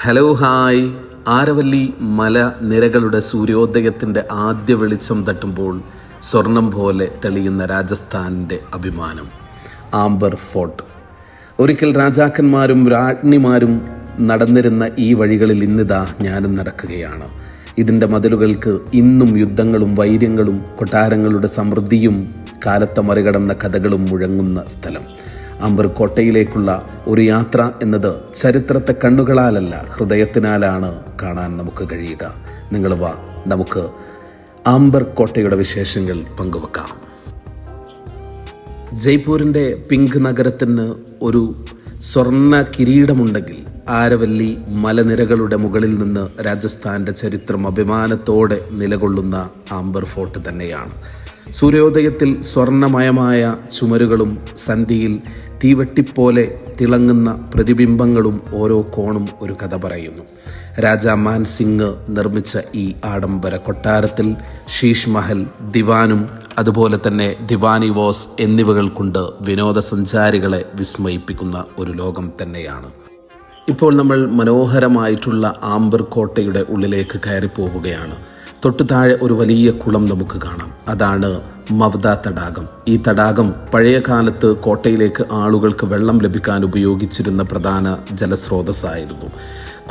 Hello hi. Aravalli മല നിരകളുടെ സൂര്യോദയത്തിൻ്റെ ആദ്യ വെളിച്ചം തട്ടുമ്പോൾ സ്വർണം പോലെ തെളിയുന്ന രാജസ്ഥാനിൻ്റെ അഭിമാനം ആംബർ ഫോർട്ട്. ഒരിക്കൽ രാജാക്കന്മാരും രാജ്ഞിമാരും നടന്നിരുന്ന ഈ വഴികളിൽ ഇന്നിതാ ഞാനും നടക്കുകയാണ്. ഇതിൻ്റെ മതിലുകൾക്ക് ഇന്നും യുദ്ധങ്ങളും വൈര്യങ്ങളും കൊട്ടാരങ്ങളുടെ സമൃദ്ധിയും കാലത്തെ മറികടന്ന കഥകളും മുഴങ്ങുന്ന സ്ഥലം. ആംബർ കോട്ടയിലേക്കുള്ള ഒരു യാത്ര എന്നത് ചരിത്രത്തെ കണ്ണുകളാലല്ല ഹൃദയത്തിനാലാണ് കാണാൻ നമുക്ക് കഴിയുക. നിങ്ങൾ വാ, നമുക്ക് ആംബർ കോട്ടയുടെ വിശേഷങ്ങൾ പങ്കുവെക്കാം. ജയ്പൂരിൻ്റെ പിങ്ക് നഗരത്തിന് ഒരു സ്വർണ്ണ കിരീടമുണ്ടെങ്കിൽ ആരവല്ലി മലനിരകളുടെ മുകളിൽ നിന്ന് രാജസ്ഥാൻ്റെ ചരിത്രം അഭിമാനത്തോടെ നിലകൊള്ളുന്ന ആംബർ ഫോർട്ട് തന്നെയാണ്. സൂര്യോദയത്തിൽ സ്വർണ്ണമയമായ ചുമരുകളും സന്ധ്യയിൽ തീവെട്ടിപ്പോലെ തിളങ്ങുന്ന പ്രതിബിംബങ്ങളും ഓരോ കോണും ഒരു കഥ പറയുന്നു. രാജാ മാൻ സിംഗ് നിർമ്മിച്ച ഈ ആഡംബര കൊട്ടാരത്തിൽ ശീഷ് മഹൽ, ദിവാനും അതുപോലെ തന്നെ ദിവാനി വോസ് എന്നിവകൾ കൊണ്ട് വിനോദസഞ്ചാരികളെ വിസ്മയിപ്പിക്കുന്ന ഒരു ലോകം തന്നെയാണ്. ഇപ്പോൾ നമ്മൾ മനോഹരമായിട്ടുള്ള ആംബർ കോട്ടയുടെ ഉള്ളിലേക്ക് കയറി പോവുകയാണ്. തൊട്ടു താഴെ ഒരു വലിയ കുളം നമുക്ക് കാണാം. അതാണ് മവ്ദ തടാകം. ഈ തടാകം പഴയ കാലത്ത് കോട്ടയിലേക്ക് ആളുകൾക്ക് വെള്ളം ലഭിക്കാൻ ഉപയോഗിച്ചിരുന്ന പ്രധാന ജലസ്രോതസ്സായിരുന്നു.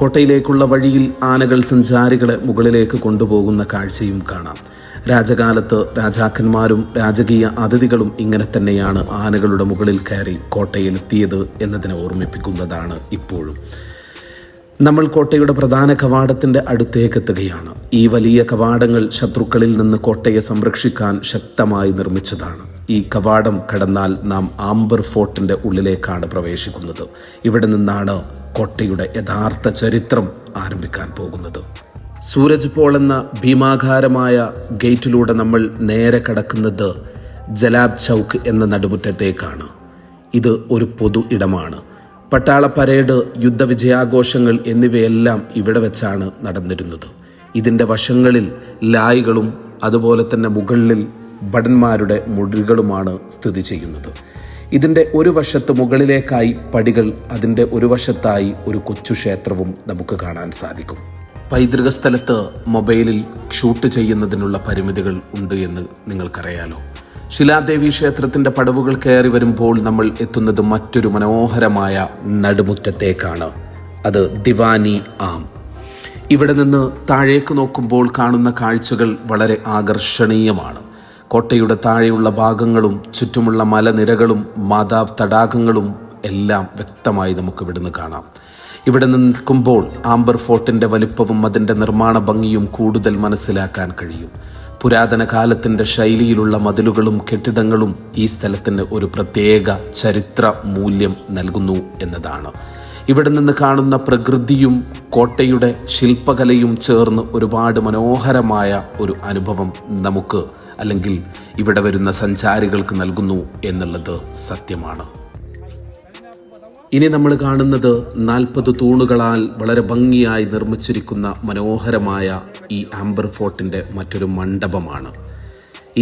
കോട്ടയിലേക്കുള്ള വഴിയിൽ ആനകൾ സഞ്ചാരികളെ മുകളിലേക്ക് കൊണ്ടുപോകുന്ന കാഴ്ചയും കാണാം. രാജകാലത്ത് രാജാക്കന്മാരും രാജകീയ അതിഥികളും ഇങ്ങനെ തന്നെയാണ് ആനകളുടെ മുകളിൽ കയറി കോട്ടയിലെത്തിയത് എന്നതിനെ ഓർമ്മിപ്പിക്കുന്നതാണ് ഇപ്പോഴും. നമ്മൾ കോട്ടയുടെ പ്രധാന കവാടത്തിൻ്റെ അടുത്തേക്ക് എത്തുകയാണ്. ഈ വലിയ കവാടങ്ങൾ ശത്രുക്കളിൽ നിന്ന് കോട്ടയെ സംരക്ഷിക്കാൻ ശക്തമായി നിർമ്മിച്ചതാണ്. ഈ കവാടം കടന്നാൽ നാം ആംബർ ഫോർട്ടിൻ്റെ ഉള്ളിലേക്കാണ് പ്രവേശിക്കുന്നത്. ഇവിടെ നിന്നാണ് കോട്ടയുടെ യഥാർത്ഥ ചരിത്രം ആരംഭിക്കാൻ പോകുന്നത്. സൂരജ് പോൾ എന്ന ഭീമാകാരമായ ഗേറ്റിലൂടെ നമ്മൾ നേരെ കടക്കുന്നത് ജലാബ് ചൗക്ക് എന്ന നടുമുറ്റത്തേക്കാണ്. ഇത് ഒരു പൊതു ഇടമാണ്. പട്ടാള പരേഡ്, യുദ്ധവിജയാഘോഷങ്ങൾ എന്നിവയെല്ലാം ഇവിടെ വെച്ചാണ് നടന്നിരുന്നത്. ഇതിൻ്റെ വശങ്ങളിൽ ലായികളും അതുപോലെ തന്നെ മുകളിൽ ഭടന്മാരുടെ മുറികളുമാണ് സ്ഥിതി ചെയ്യുന്നത്. ഇതിൻ്റെ ഒരു വശത്ത് മുകളിലേക്കായി പടികൾ, അതിൻ്റെ ഒരു വശത്തായി ഒരു കൊച്ചു ക്ഷേത്രവും നമുക്ക് കാണാൻ സാധിക്കും. പൈതൃക സ്ഥലത്ത് മൊബൈലിൽ ഷൂട്ട് ചെയ്യുന്നതിനുള്ള പരിമിതികൾ ഉണ്ട് എന്ന് നിങ്ങൾക്കറിയാലോ. ശിലാദേവി ക്ഷേത്രത്തിൻ്റെ പടവുകൾ കയറി വരുമ്പോൾ നമ്മൾ എത്തുന്നത് മറ്റൊരു മനോഹരമായ നടുമുറ്റത്തേക്കാണ്. അത് ദിവാനി ആം. ഇവിടെ നിന്ന് താഴേക്ക് നോക്കുമ്പോൾ കാണുന്ന കാഴ്ചകൾ വളരെ ആകർഷണീയമാണ്. കോട്ടയുടെ താഴെയുള്ള ഭാഗങ്ങളും ചുറ്റുമുള്ള മലനിരകളും മാതാവ് തടാകങ്ങളും എല്ലാം വ്യക്തമായി നമുക്ക് ഇവിടുന്ന് കാണാം. ഇവിടെ നിൽക്കുമ്പോൾ ആംബർ ഫോർട്ടിൻ്റെ വലിപ്പവും അതിൻ്റെ നിർമ്മാണ ഭംഗിയും കൂടുതൽ മനസ്സിലാക്കാൻ കഴിയും. പുരാതന കാലത്തിൻ്റെ ശൈലിയിലുള്ള മതിലുകളും കെട്ടിടങ്ങളും ഈ സ്ഥലത്തിന് ഒരു പ്രത്യേക ചരിത്ര മൂല്യം നൽകുന്നു എന്നതാണ്. ഇവിടെ നിന്ന് കാണുന്ന പ്രകൃതിയും കോട്ടയുടെ ശില്പകലയും ചേർന്ന് ഒരുപാട് മനോഹരമായ ഒരു അനുഭവം നമുക്ക്, അല്ലെങ്കിൽ ഇവിടെ വരുന്ന സഞ്ചാരികൾക്ക് നൽകുന്നു എന്നുള്ളത് സത്യമാണ്. ഇനി നമ്മൾ കാണുന്നത് 40 തൂണുകളാൽ വളരെ ഭംഗിയായി നിർമ്മിച്ചിരിക്കുന്ന മനോഹരമായ ഈ ആംബർ ഫോർട്ടിൻ്റെ മറ്റൊരു മണ്ഡപമാണ്.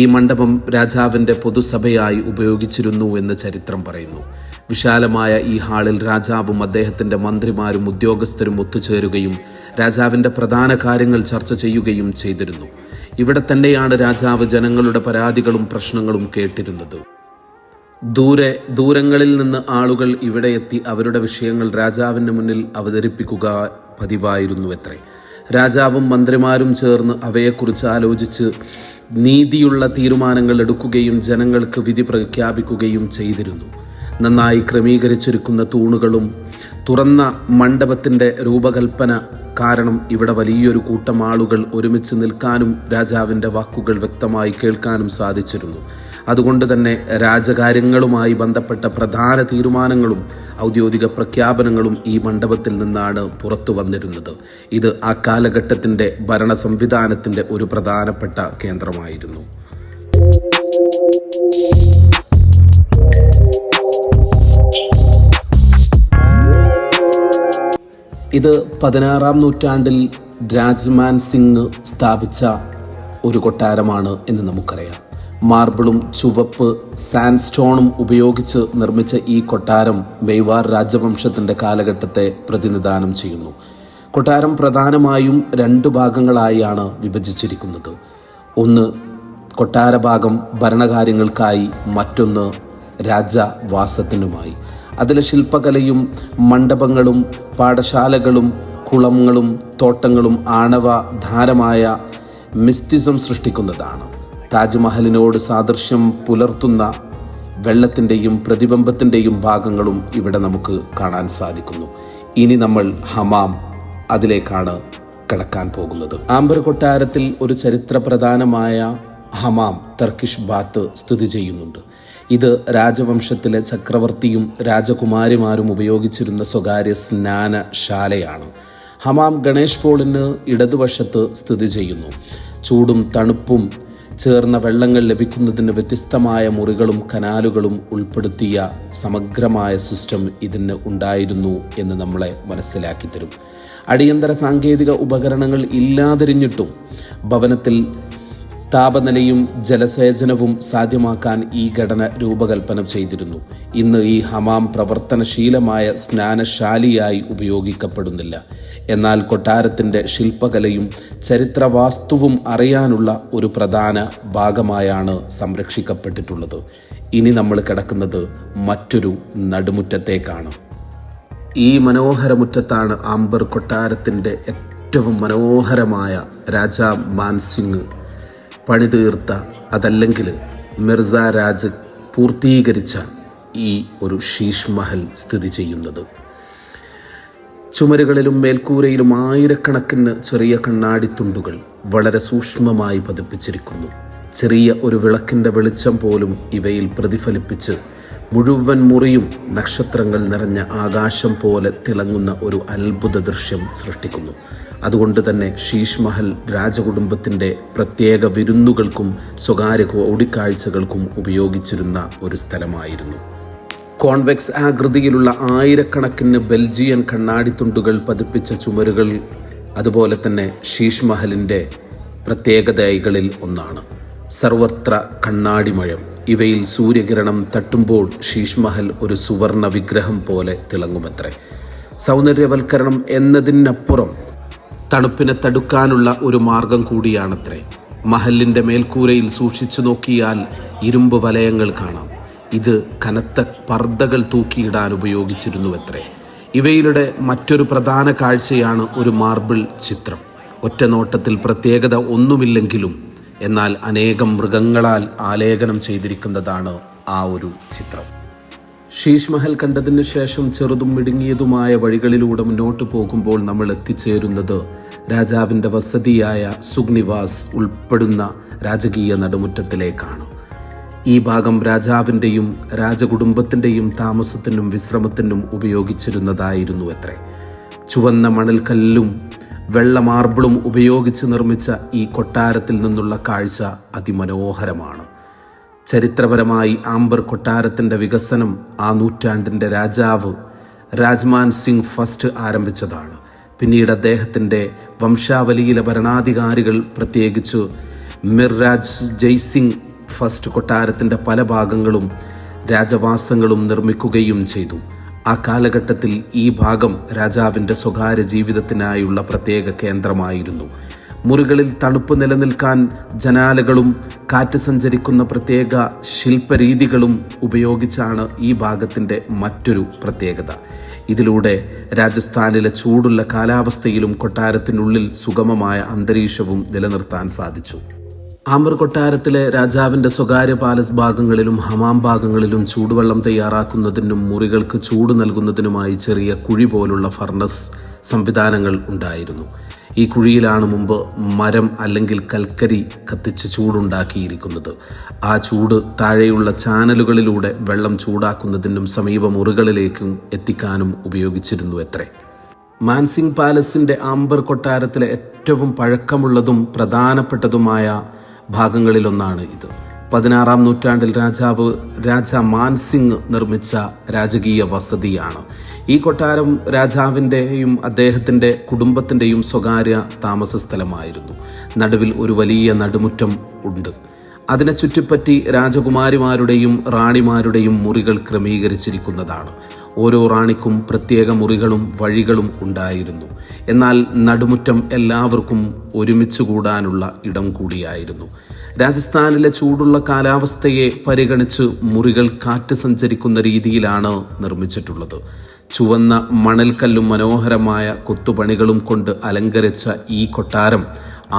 ഈ മണ്ഡപം രാജാവിൻ്റെ പൊതുസഭയായി ഉപയോഗിച്ചിരുന്നു എന്ന് ചരിത്രം പറയുന്നു. വിശാലമായ ഈ ഹാളിൽ രാജാവും അദ്ദേഹത്തിൻ്റെ മന്ത്രിമാരും ഉദ്യോഗസ്ഥരും ഒത്തുചേരുകയും രാജാവിൻ്റെ പ്രധാന കാര്യങ്ങൾ ചർച്ച ചെയ്യുകയും ചെയ്തിരുന്നു. ഇവിടെ തന്നെയാണ് രാജാവ് ജനങ്ങളുടെ പരാതികളും പ്രശ്നങ്ങളും കേട്ടിരുന്നത്. ദൂരങ്ങളിൽ നിന്ന് ആളുകൾ ഇവിടെ എത്തി അവരുടെ വിഷയങ്ങൾ രാജാവിന് മുന്നിൽ അവതരിപ്പിക്കുക പതിവായിരുന്നുവത്രേ. രാജാവും മന്ത്രിമാരും ചേർന്ന് അവയെക്കുറിച്ച് ആലോചിച്ച് നീതിയുള്ള തീരുമാനങ്ങൾ എടുക്കുകയും ജനങ്ങൾക്ക് വിധി പ്രഖ്യാപിക്കുകയും ചെയ്തിരുന്നു. നന്നായി ക്രമീകരിച്ചിരിക്കുന്ന തൂണുകളും തുറന്ന മണ്ഡപത്തിൻ്റെ രൂപകൽപ്പന കാരണം ഇവിടെ വലിയൊരു കൂട്ടം ആളുകൾ ഒരുമിച്ച് നിൽക്കാനും രാജാവിൻ്റെ വാക്കുകൾ വ്യക്തമായി കേൾക്കാനും സാധിച്ചിരുന്നു. അതുകൊണ്ട് തന്നെ രാജകാര്യങ്ങളുമായി ബന്ധപ്പെട്ട പ്രധാന തീരുമാനങ്ങളും ഔദ്യോഗിക പ്രഖ്യാപനങ്ങളും ഈ മണ്ഡപത്തിൽ നിന്നാണ് പുറത്തു വന്നിരുന്നത്. ഇത് ആ കാലഘട്ടത്തിൻ്റെ ഭരണ സംവിധാനത്തിൻ്റെ ഒരു പ്രധാനപ്പെട്ട കേന്ദ്രമായിരുന്നു. ഇത് 16-ാം നൂറ്റാണ്ടിൽ രാജ്മാൻ സിംഗ് സ്ഥാപിച്ച ഒരു കൊട്ടാരമാണ് എന്ന് നമുക്കറിയാം. മാർബിളും ചുവപ്പ് സാൻഡ്സ്റ്റോണും ഉപയോഗിച്ച് നിർമ്മിച്ച ഈ കൊട്ടാരം മെയ്വാർ രാജവംശത്തിൻ്റെ കാലഘട്ടത്തെ പ്രതിനിധാനം ചെയ്യുന്നു. കൊട്ടാരം പ്രധാനമായും 2 ഭാഗങ്ങളായാണ് വിഭജിച്ചിരിക്കുന്നത്. ഒന്ന് കൊട്ടാര ഭാഗം ഭരണകാര്യങ്ങൾക്കായി, മറ്റൊന്ന് രാജവാസത്തിനുമായി. അതിലെ ശില്പകലയും മണ്ഡപങ്ങളും പാഠശാലകളും കുളങ്ങളും തോട്ടങ്ങളും ആണവധാരമായ മിസ്റ്റിസം സൃഷ്ടിക്കുന്നതാണ്. താജ്മഹലിനോട് സാദൃശ്യം പുലർത്തുന്ന വെള്ളത്തിൻ്റെയും പ്രതിബിംബത്തിൻ്റെയും ഭാഗങ്ങളും ഇവിടെ നമുക്ക് കാണാൻ സാധിക്കുന്നു. ഇനി നമ്മൾ ഹമാം അതിലേക്കാണ് കടക്കാൻ പോകുന്നത്. ആംബർ കൊട്ടാരത്തിൽ ഒരു ചരിത്രപ്രധാനമായ ഹമാം ടർക്കിഷ് ബാത്ത് സ്ഥിതി ചെയ്യുന്നുണ്ട്. ഇത് രാജവംശത്തിലെ ചക്രവർത്തിയും രാജകുമാരിമാരും ഉപയോഗിച്ചിരുന്ന സ്വകാര്യ സ്നാനശാലയാണ്. ഹമാം ഗണേഷ് പോളിന് ഇടതുവശത്ത് സ്ഥിതി ചെയ്യുന്നു. ചൂടും തണുപ്പും ചേർന്ന വെള്ളങ്ങൾ ലഭിക്കുന്നതിന് വ്യത്യസ്തമായ മുറികളും കനാലുകളും ഉൾപ്പെടുത്തിയ സമഗ്രമായ സിസ്റ്റം ഇതിന് ഉണ്ടായിരുന്നു എന്ന് നമ്മളെ മനസ്സിലാക്കി തരും. അടിയന്തര സാങ്കേതിക ഉപകരണങ്ങൾ ഇല്ലാതിരിഞ്ഞിട്ടും ഭവനത്തിൽ താപനിലയും ജലസേചനവും സാധ്യമാക്കാൻ ഈ ഘടന രൂപകൽപ്പന ചെയ്തിരുന്നു. ഇന്ന് ഈ ഹമാം പ്രവർത്തനശീലമായ സ്നാനശാലയായി ഉപയോഗിക്കപ്പെടുന്നില്ല. എന്നാൽ കൊട്ടാരത്തിൻ്റെ ശില്പകലയും ചരിത്രവാസ്തുവും അറിയാനുള്ള ഒരു പ്രധാന ഭാഗമായാണ് സംരക്ഷിക്കപ്പെട്ടിട്ടുള്ളത്. ഇനി നമ്മൾ കിടക്കുന്നത് മറ്റൊരു നടുമുറ്റത്തേക്കാണ്. ഈ മനോഹര മുറ്റത്താണ് ആംബർ കൊട്ടാരത്തിൻ്റെ ഏറ്റവും മനോഹരമായ രാജാ മാൻസിംഗ് പണിതീർത്ത, അതല്ലെങ്കിൽ മിർസ രാജ് പൂർത്തീകരിച്ച ഈ ഒരു ശീഷ് മഹൽ സ്ഥിതി ചെയ്യുന്നത്. ചുമരുകളിലും മേൽക്കൂരയിലും ആയിരക്കണക്കിന് ചെറിയ കണ്ണാടിത്തുണ്ടുകൾ വളരെ സൂക്ഷ്മമായി പതിപ്പിച്ചിരിക്കുന്നു. ചെറിയ ഒരു വിളക്കിൻ്റെ വെളിച്ചം പോലും ഇവയിൽ പ്രതിഫലിപ്പിച്ച് മുഴുവൻ മുറിയും നക്ഷത്രങ്ങൾ നിറഞ്ഞ ആകാശം പോലെ തിളങ്ങുന്ന ഒരു അത്ഭുത ദൃശ്യം സൃഷ്ടിക്കുന്നു. അതുകൊണ്ട് തന്നെ ശീഷ് മഹൽ രാജകുടുംബത്തിൻ്റെ പ്രത്യേക വിരുന്നുകൾക്കും സ്വകാര്യ കൂടിക്കാഴ്ചകൾക്കും ഉപയോഗിച്ചിരുന്ന ഒരു സ്ഥലമായിരുന്നു. കോൺവെക്സ് ആകൃതിയിലുള്ള ആയിരക്കണക്കിന് ബെൽജിയൻ കണ്ണാടിത്തുണ്ടുകൾ പതിപ്പിച്ച ചുമരുകൾ അതുപോലെ തന്നെ ശീഷ് മഹലിൻ്റെ പ്രത്യേകതകളിൽ ഒന്നാണ്. സർവത്ര കണ്ണാടിമഴം. ഇവയിൽ സൂര്യകിരണം തട്ടുമ്പോൾ ശീഷ് മഹൽ ഒരു സുവർണ വിഗ്രഹം പോലെ തിളങ്ങുമത്രേ. സൗന്ദര്യവൽക്കരണം എന്നതിനപ്പുറം തണുപ്പിനെ തടുക്കാനുള്ള ഒരു മാർഗം കൂടിയാണത്രേ. മഹലിൻ്റെ മേൽക്കൂരയിൽ സൂക്ഷിച്ചു നോക്കിയാൽ ഇരുമ്പ് വലയങ്ങൾ കാണാം. ഇത് കനത്ത പർദ്ദകൾ തൂക്കിയിടാൻ ഉപയോഗിച്ചിരുന്നുവത്രേ. ഇവയിലൂടെ മറ്റൊരു പ്രധാന കാഴ്ചയാണ് ഒരു മാർബിൾ ചിത്രം. ഒറ്റ നോട്ടത്തിൽ പ്രത്യേകത ഒന്നുമില്ലെങ്കിലും എന്നാൽ അനേകം മൃഗങ്ങളാൽ ആലേഖനം ചെയ്തിരിക്കുന്നതാണ് ആ ഒരു ചിത്രം. ശീഷ് മഹൽ കണ്ടതിന് ശേഷം ചെറുതും മിടുങ്ങിയതുമായ വഴികളിലൂടെ മുന്നോട്ട് പോകുമ്പോൾ നമ്മൾ എത്തിച്ചേരുന്നത് രാജാവിൻ്റെ വസതിയായ സുഗ്നിവാസ് ഉൾപ്പെടുന്ന രാജകീയ നടുമുറ്റത്തിലേക്കാണ്. ഈ ഭാഗം രാജാവിൻ്റെയും രാജകുടുംബത്തിൻ്റെയും താമസത്തിനും വിശ്രമത്തിനും ഉപയോഗിച്ചിരുന്നതായിരുന്നു അത്രേ. ചുവന്ന മണൽക്കല്ലും വെള്ള മാർബിളും ഉപയോഗിച്ച് നിർമ്മിച്ച ഈ കൊട്ടാരത്തിൽ നിന്നുള്ള കാഴ്ച അതിമനോഹരമാണ്. ചരിത്രപരമായി ആംബർ കൊട്ടാരത്തിൻ്റെ വികസനം ആ നൂറ്റാണ്ടിൻ്റെ രാജാവ് രാജ്മാൻ സിംഗ് ഫസ്റ്റ് ആരംഭിച്ചതാണ്. പിന്നീട് അദ്ദേഹത്തിൻ്റെ വംശാവലിയിലെ ഭരണാധികാരികൾ, പ്രത്യേകിച്ച് മിർരാജ് ജയ്സിംഗ് ഫസ്റ്റ് കൊട്ടാരത്തിൻ്റെ പല ഭാഗങ്ങളും രാജവാസങ്ങളും നിർമ്മിക്കുകയും ചെയ്തു. ആ കാലഘട്ടത്തിൽ ഈ ഭാഗം രാജാവിൻ്റെ സ്വകാര്യ ജീവിതത്തിനായുള്ള പ്രത്യേക കേന്ദ്രമായിരുന്നു. മുറികളിൽ തണുപ്പ് നിലനിൽക്കാൻ ജനാലകളും കാറ്റ് സഞ്ചരിക്കുന്ന പ്രത്യേക ശില്പരീതികളും ഉപയോഗിച്ചാണ് ഈ ഭാഗത്തിൻ്റെ മറ്റൊരു പ്രത്യേകത. ഇതിലൂടെ രാജസ്ഥാനിലെ ചൂടുള്ള കാലാവസ്ഥയിലും കൊട്ടാരത്തിനുള്ളിൽ സുഗമമായ അന്തരീക്ഷവും നിലനിർത്താൻ സാധിച്ചു. ആംബർ കൊട്ടാരത്തിലെ രാജാവിൻ്റെ സ്വകാര്യ പാലസ് ഭാഗങ്ങളിലും ഹമാം ഭാഗങ്ങളിലും ചൂടുവെള്ളം തയ്യാറാക്കുന്നതിനും മുറികൾക്ക് ചൂട് നൽകുന്നതിനുമായി ചെറിയ കുഴി പോലുള്ള ഫർണസ് സംവിധാനങ്ങൾ ഉണ്ടായിരുന്നു. ഈ കുഴിയിലാണ് മുമ്പ് മരം അല്ലെങ്കിൽ കൽക്കരി കത്തിച്ച് ചൂടുണ്ടാക്കിയിരിക്കുന്നത്. ആ ചൂട് താഴെയുള്ള ചാനലുകളിലൂടെ വെള്ളം ചൂടാക്കുന്നതിനും സമീപ മുറികളിലേക്കും എത്തിക്കാനും ഉപയോഗിച്ചിരുന്നു അത്രേ. മാൻസിംഗ് പാലസിൻ്റെ ആംബർ കൊട്ടാരത്തിലെ ഏറ്റവും പഴക്കമുള്ളതും പ്രധാനപ്പെട്ടതുമായ ഭാഗങ്ങളിലൊന്നാണ് ഇത്. 16-ാം നൂറ്റാണ്ടിൽ രാജാ മാൻസിംഗ് നിർമ്മിച്ച രാജകീയ വസതിയാണ്. ഈ കൊട്ടാരം രാജാവിൻ്റെയും അദ്ദേഹത്തിൻ്റെ കുടുംബത്തിൻ്റെയും സ്വകാര്യ താമസ സ്ഥലമായിരുന്നു. നടുവിൽ ഒരു വലിയ നടുമുറ്റം ഉണ്ട്. അതിനെ ചുറ്റിപ്പറ്റി രാജകുമാരിമാരുടെയും റാണിമാരുടെയും മുറികൾ ക്രമീകരിച്ചിരിക്കുന്നതാണ്. ഓരോ റാണിക്കും പ്രത്യേക മുറികളും വഴികളും ഉണ്ടായിരുന്നു. എന്നാൽ നടുമുറ്റം എല്ലാവർക്കും ഒരുമിച്ച് കൂടാനുള്ള ഇടം കൂടിയായിരുന്നു. രാജസ്ഥാനിലെ ചൂടുള്ള കാലാവസ്ഥയെ പരിഗണിച്ച് മുറികൾ കാറ്റ് സഞ്ചരിക്കുന്ന രീതിയിലാണ് നിർമ്മിച്ചിട്ടുള്ളത്. ചുവന്ന മണൽക്കല്ലും മനോഹരമായ കൊത്തുപണികളും കൊണ്ട് അലങ്കരിച്ച ഈ കൊട്ടാരം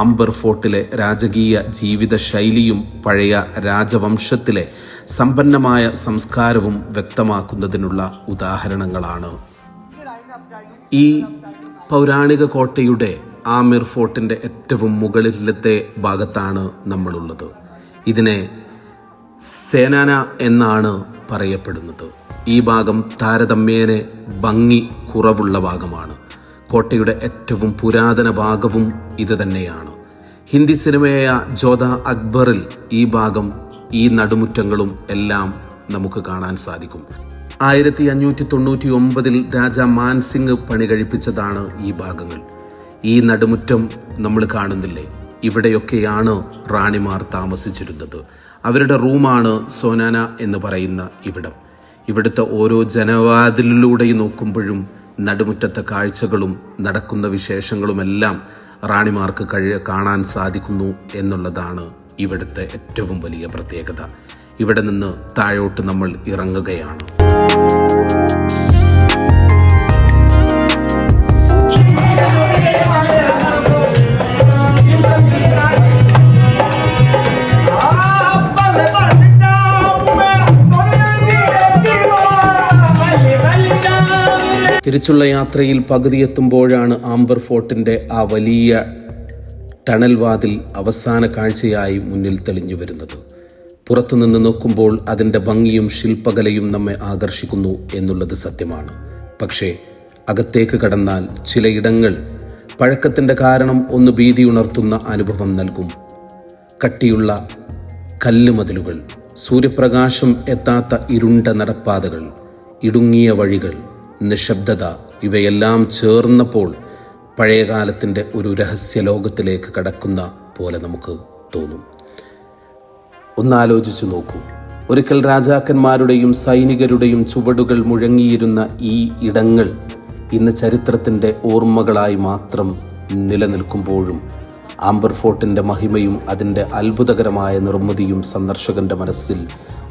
ആംബർ ഫോർട്ടിലെ രാജകീയ ജീവിത ശൈലിയും പഴയ രാജവംശത്തിലെ സമ്പന്നമായ സംസ്കാരവും വ്യക്തമാക്കുന്നതിനുള്ള ഉദാഹരണങ്ങളാണ്. ഈ പൗരാണിക കോട്ടയുടെ ആമിർ ഫോർട്ടിൻ്റെ ഏറ്റവും മുകളിലത്തെ ഭാഗത്താണ് നമ്മളുള്ളത്. ഇതിനെ സേനാന എന്നാണ് പറയപ്പെടുന്നത്. ഈ ഭാഗം താരതമ്യേന ഭംഗി കുറവുള്ള ഭാഗമാണ്. കോട്ടയുടെ ഏറ്റവും പുരാതന ഭാഗവും ഇത് തന്നെയാണ്. ഹിന്ദി സിനിമയായ ജോധ അക്ബറിൽ ഈ ഭാഗം, ഈ നടുമുറ്റങ്ങളും എല്ലാം നമുക്ക് കാണാൻ സാധിക്കും. 1599 രാജ മാൻസിംഗ് പണി കഴിപ്പിച്ചതാണ് ഈ ഭാഗങ്ങൾ. ഈ നടുമുറ്റം നമ്മൾ കാണുന്നില്ലേ, ഇവിടെയൊക്കെയാണ് റാണിമാർ താമസിച്ചിരുന്നത്. അവരുടെ റൂമാണ് സോനാന എന്ന് പറയുന്ന ഇവിടം. ഇവിടുത്തെ ഓരോ ജനവാതിലിലൂടെയും നോക്കുമ്പോഴും നടുമുറ്റത്തെ കാഴ്ചകളും നടക്കുന്ന വിശേഷങ്ങളുമെല്ലാം റാണിമാർക്ക് കാണാൻ സാധിക്കുന്നു എന്നുള്ളതാണ് ഇവിടുത്തെ ഏറ്റവും വലിയ പ്രത്യേകത. ഇവിടെ നിന്ന് താഴോട്ട് നമ്മൾ ഇറങ്ങുകയാണ്. തിരിച്ചുള്ള യാത്രയിൽ പകുതിയെത്തുമ്പോഴാണ് ആംബർ ഫോർട്ടിൻ്റെ ആ വലിയ ടണൽ വാതിൽ അവസാന കാഴ്ചയായി മുന്നിൽ തെളിഞ്ഞു വരുന്നത്. പുറത്തുനിന്ന് നോക്കുമ്പോൾ അതിൻ്റെ ഭംഗിയും ശില്പകലയും നമ്മെ ആകർഷിക്കുന്നു എന്നുള്ളത് സത്യമാണ്. പക്ഷേ അകത്തേക്ക് കടന്നാൽ ചിലയിടങ്ങൾ പഴക്കത്തിൻ്റെ കാരണം ഒന്ന് ഭീതി ഉണർത്തുന്ന അനുഭവം നൽകും. കട്ടിയുള്ള കല്ലുമതിലുകൾ, സൂര്യപ്രകാശം എത്താത്ത ഇരുണ്ട നടപ്പാതകൾ, ഇടുങ്ങിയ വഴികൾ, നിശബ്ദത, ഇവയെല്ലാം ചേർന്നപ്പോൾ പഴയകാലത്തിൻ്റെ ഒരു രഹസ്യ ലോകത്തിലേക്ക് കടക്കുന്ന പോലെ നമുക്ക് തോന്നും. ഒന്നാലോചിച്ചു നോക്കൂ. ഒരിക്കൽ രാജാക്കന്മാരുടെയും സൈനികരുടെയും ചുവടുകൾ മുഴങ്ങിയിരുന്ന ഈ ഇടങ്ങൾ ഇന്ന് ചരിത്രത്തിൻ്റെ ഓർമ്മകളായി മാത്രം നിലനിൽക്കുമ്പോഴും ആംബർ ഫോർട്ടിൻ്റെ മഹിമയും അതിൻ്റെ അത്ഭുതകരമായ നിർമ്മിതിയും സന്ദർശകന്റെ മനസ്സിൽ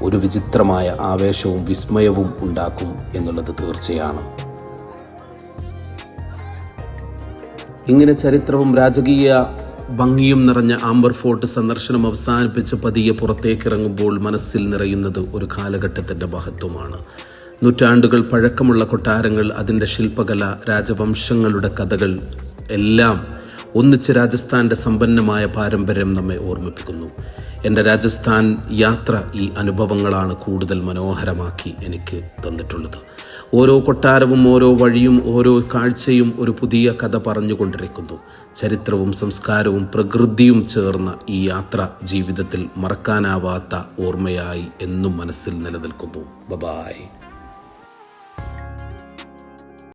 ഒരു വിചിത്രമായ ആവേശവും വിസ്മയവും ഉണ്ടാക്കും എന്നുള്ളത് തീർച്ചയാണ്. ഇങ്ങനെ ചരിത്രവും രാജകീയ ഭംഗിയും നിറഞ്ഞ ആംബർ ഫോർട്ട് സന്ദർശനം അവസാനിപ്പിച്ച് പതിയെ പുറത്തേക്കിറങ്ങുമ്പോൾ മനസ്സിൽ നിറയുന്നത് ഒരു കാലഘട്ടത്തിൻ്റെ മഹത്വമാണ്. നൂറ്റാണ്ടുകൾ പഴക്കമുള്ള കൊട്ടാരങ്ങൾ, അതിൻ്റെ ശില്പകല, രാജവംശങ്ങളുടെ കഥകൾ എല്ലാം ഒന്നിച്ച് രാജസ്ഥാൻ്റെ സമ്പന്നമായ പാരമ്പര്യം നമ്മെ ഓർമ്മിപ്പിക്കുന്നു. എൻ്റെ രാജസ്ഥാൻ യാത്ര ഈ അനുഭവങ്ങളാണ് കൂടുതൽ മനോഹരമാക്കി എനിക്ക് തന്നിട്ടുള്ളത്. ഓരോ കൊട്ടാരവും, ഓരോ വഴിയും, ഓരോ കാഴ്ചയും ഒരു പുതിയ കഥ പറഞ്ഞുകൊണ്ടിരിക്കുന്നു. ചരിത്രവും സംസ്കാരവും പ്രകൃതിയും ചേർന്ന ഈ യാത്ര ജീവിതത്തിൽ മറക്കാനാവാത്ത ഓർമ്മയായി എന്നും മനസ്സിൽ നിലനിൽക്കുന്നു. ബൈ.